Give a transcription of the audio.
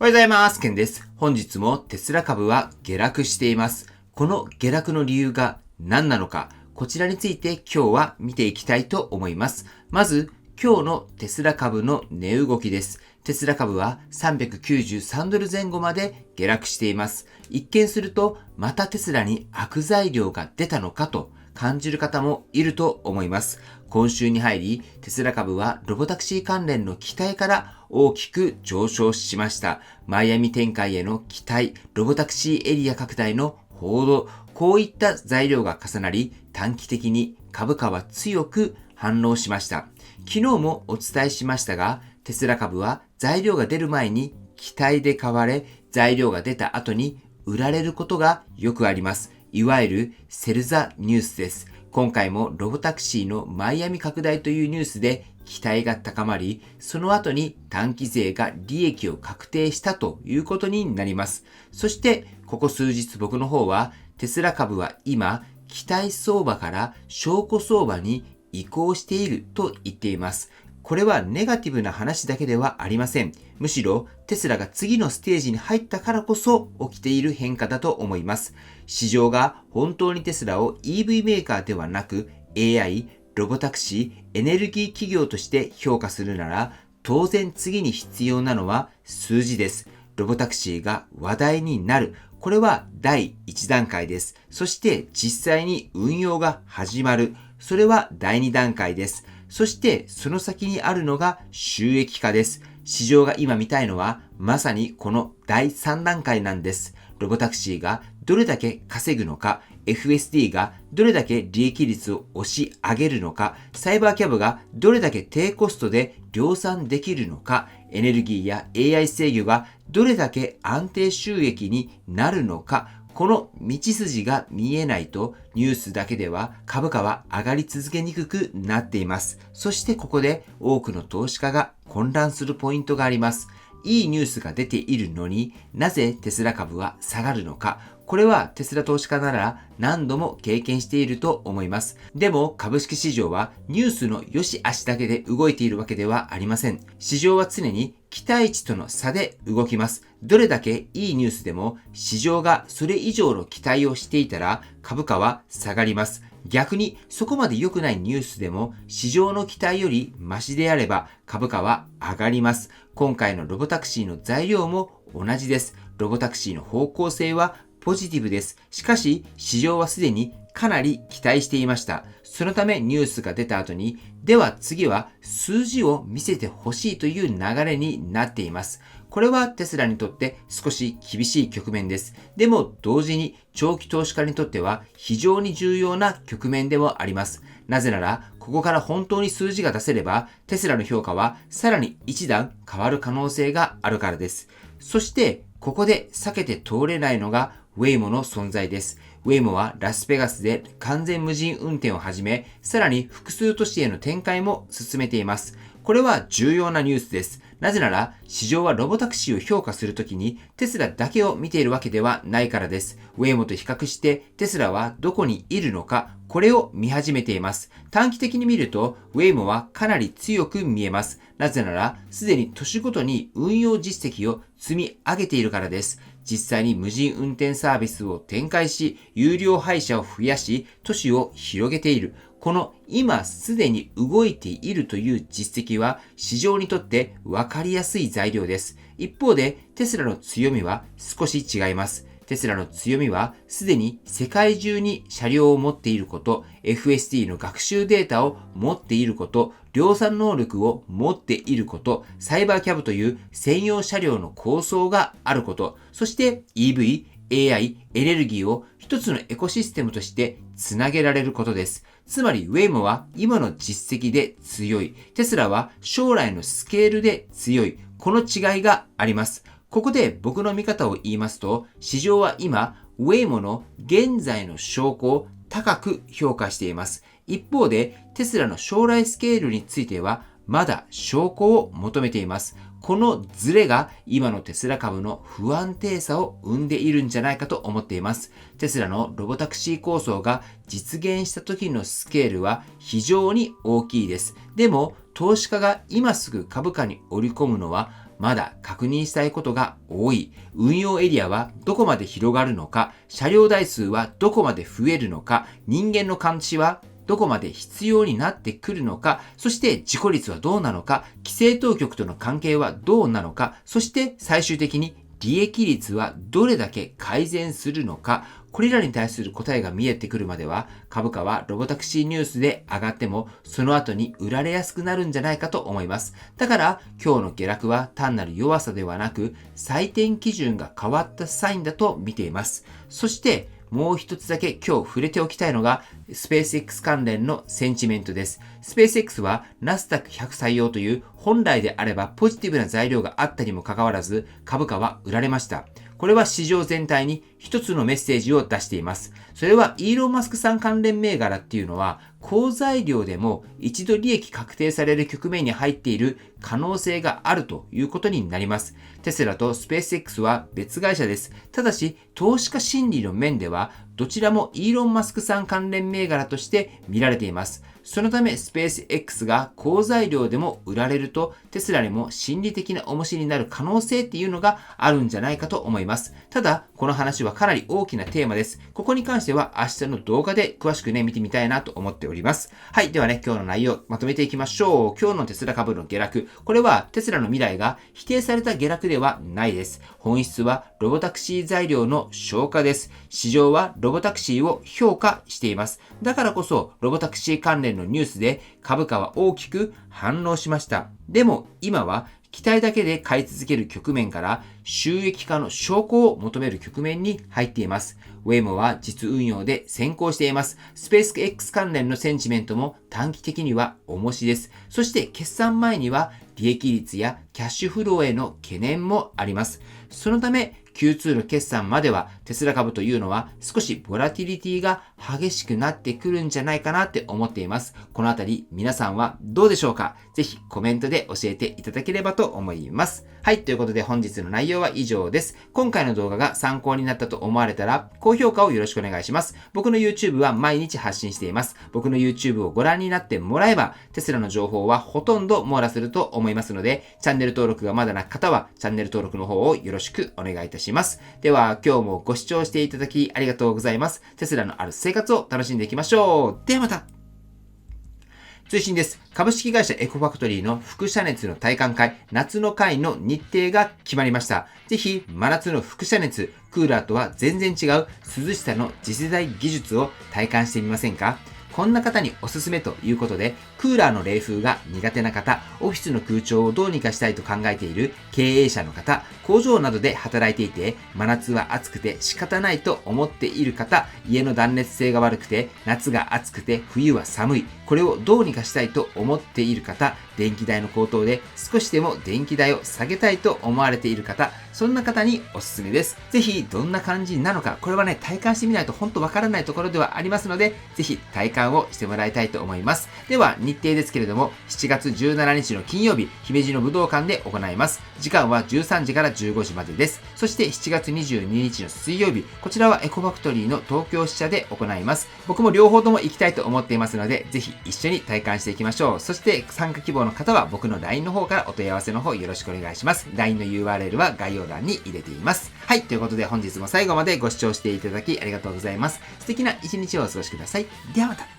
おはようございます。ケンです。本日もテスラ株は下落しています。この下落の理由が何なのか、こちらについて今日は見ていきたいと思います。まず、今日のテスラ株の値動きです。テスラ株は393ドル前後まで下落しています。一見すると、またテスラに悪材料が出たのかと感じる方もいると思います。今週に入り、テスラ株はロボタクシー関連の期待から大きく上昇しました。マイアミ展開への期待、ロボタクシーエリア拡大の報道、こういった材料が重なり、短期的に株価は強く反応しました。昨日もお伝えしましたが、テスラ株は材料が出る前に期待で買われ、材料が出た後に売られることがよくあります。いわゆるセルザニュースです。今回もロボタクシーのマイアミ拡大というニュースで期待が高まり、その後に短期税が利益を確定したということになります。そして、ここ数日僕の方は、テスラ株は今、期待相場から証拠相場に移行していると言っています。これはネガティブな話だけではありません。むしろテスラが次のステージに入ったからこそ起きている変化だと思います。市場が本当にテスラを EV メーカーではなく AI、ロボタクシー、エネルギー企業として評価するなら、当然次に必要なのは数字です。ロボタクシーが話題になる。これは第1段階です。そして実際に運用が始まる。それは第2段階です。そしてその先にあるのが収益化です。市場が今見たいのはまさにこの第3段階なんです。ロボタクシーがどれだけ稼ぐのか、FSD がどれだけ利益率を押し上げるのか、サイバーキャブがどれだけ低コストで量産できるのか、エネルギーや AI 制御がどれだけ安定収益になるのか、この道筋が見えないとニュースだけでは株価は上がり続けにくくなっています。そしてここで多くの投資家が混乱するポイントがあります。いいニュースが出ているのになぜテスラ株は下がるのか。これはテスラ投資家なら何度も経験していると思います。でも株式市場はニュースの良し悪しだけで動いているわけではありません。市場は常に期待値との差で動きます。どれだけいいニュースでも市場がそれ以上の期待をしていたら株価は下がります。逆にそこまで良くないニュースでも市場の期待よりマシであれば株価は上がります。今回のロボタクシーの材料も同じです。ロボタクシーの方向性はポジティブです。しかし市場はすでにかなり期待していました。そのためニュースが出た後に、では次は数字を見せてほしいという流れになっています。これはテスラにとって少し厳しい局面です。でも同時に長期投資家にとっては非常に重要な局面でもあります。なぜなら、ここから本当に数字が出せれば、テスラの評価はさらに一段変わる可能性があるからです。そして、ここで避けて通れないのがウェイモの存在です。ウェイモはラスベガスで完全無人運転を始め、さらに複数都市への展開も進めています。これは重要なニュースです。なぜなら、市場はロボタクシーを評価するときにテスラだけを見ているわけではないからです。ウェイモと比較してテスラはどこにいるのか、これを見始めています。短期的に見ると、ウェイモはかなり強く見えます。なぜなら、すでに年ごとに運用実績を積み上げているからです。実際に無人運転サービスを展開し、有料配車を増やし、都市を広げている。この今すでに動いているという実績は市場にとって分かりやすい材料です。一方でテスラの強みは少し違います。テスラの強みはすでに世界中に車両を持っていること、FSD の学習データを持っていること、量産能力を持っていること、サイバーキャブという専用車両の構想があること、そして EV、AI、エネルギーを一つのエコシステムとしてつなげられることです。つまり、ウェイモは今の実績で強い。テスラは将来のスケールで強い。この違いがあります。ここで僕の見方を言いますと、市場は今、ウェイモの現在の証拠を高く評価しています。一方で、テスラの将来スケールについては、まだ証拠を求めています。このズレが今のテスラ株の不安定さを生んでいるんじゃないかと思っています。テスラのロボタクシー構想が実現した時のスケールは非常に大きいです。でも投資家が今すぐ株価に織り込むのはまだ確認したいことが多い。運用エリアはどこまで広がるのか、車両台数はどこまで増えるのか、人間の監視はどこまで必要になってくるのか、そして事故率はどうなのか、規制当局との関係はどうなのか、そして最終的に利益率はどれだけ改善するのか、これらに対する答えが見えてくるまでは、株価はロボタクシーニュースで上がっても、その後に売られやすくなるんじゃないかと思います。だから、今日の下落は単なる弱さではなく、採点基準が変わったサインだと見ています。そして、もう一つだけ今日触れておきたいのが、スペース X 関連のセンチメントです。スペース X はナスダック100採用という本来であればポジティブな材料があったにもかかわらず、株価は売られました。これは市場全体に一つのメッセージを出しています。それはイーロン・マスクさん関連銘柄っていうのは、好材料でも一度利益確定される局面に入っている可能性があるということになります。テスラとスペース X は別会社です。ただし、投資家心理の面では、どちらもイーロン・マスクさん関連銘柄として見られています。そのためスペース X が好材料でも売られると、テスラにも心理的な重しになる可能性っていうのがあるんじゃないかと思います。ただ、この話はかなり大きなテーマです。ここに関しては明日の動画で詳しく見てみたいなと思っております。はい。では今日の内容まとめていきましょう。今日のテスラ株の下落。これはテスラの未来が否定された下落ではないです。本質はロボタクシー材料の消化です。市場はロボタクシーを評価しています。だからこそ、ロボタクシー関連のニュースで株価は大きく反応しました。でも今は期待だけで買い続ける局面から収益化の証拠を求める局面に入っています。ウェイモは実運用で先行しています。スペース X 関連のセンチメントも短期的には重しです。そして決算前には利益率やキャッシュフローへの懸念もあります。そのため Q2 の決算まではテスラ株というのは少しボラティリティが激しくなってくるんじゃないかなって思っています。このあたり皆さんはどうでしょうか？ぜひコメントで教えていただければと思います。はい、ということで本日の内容は以上です。今回の動画が参考になったと思われたら高評価をよろしくお願いします。僕の YouTube は毎日発信しています。僕の YouTube をご覧になってもらえばテスラの情報はほとんど網羅すると思いますので、チャンネル登録がまだな方はチャンネル登録の方をよろしくお願いいたします。では今日もご視聴していただきありがとうございます。テスラのある生活を楽しんでいきましょう。ではまた。追伸です。株式会社エコファクトリーの輻射熱の体感会、夏の会の日程が決まりました。ぜひ、真夏の輻射熱、クーラーとは全然違う涼しさの次世代技術を体感してみませんか？こんな方におすすめということで、クーラーの冷風が苦手な方、オフィスの空調をどうにかしたいと考えている経営者の方、工場などで働いていて、真夏は暑くて仕方ないと思っている方、家の断熱性が悪くて、夏が暑くて冬は寒い、これをどうにかしたいと思っている方、電気代の高騰で少しでも電気代を下げたいと思われている方、そんな方におすすめです。ぜひどんな感じなのか、これは体感してみないと本当わからないところではありますので、ぜひ体感をしてもらいたいと思います。では日程ですけれども、7月17日の金曜日、姫路の武道館で行います。時間は13時から15時までです。そして7月22日の水曜日、こちらはエコファクトリーの東京支社で行います。僕も両方とも行きたいと思っていますので、ぜひ一緒に体感していきましょう。そして参加希望の方は僕の LINE の方からお問い合わせの方よろしくお願いします。LINE の URL は概要欄に入れています。はい、ということで本日も最後までご視聴していただきありがとうございます。素敵な一日をお過ごしください。ではまた。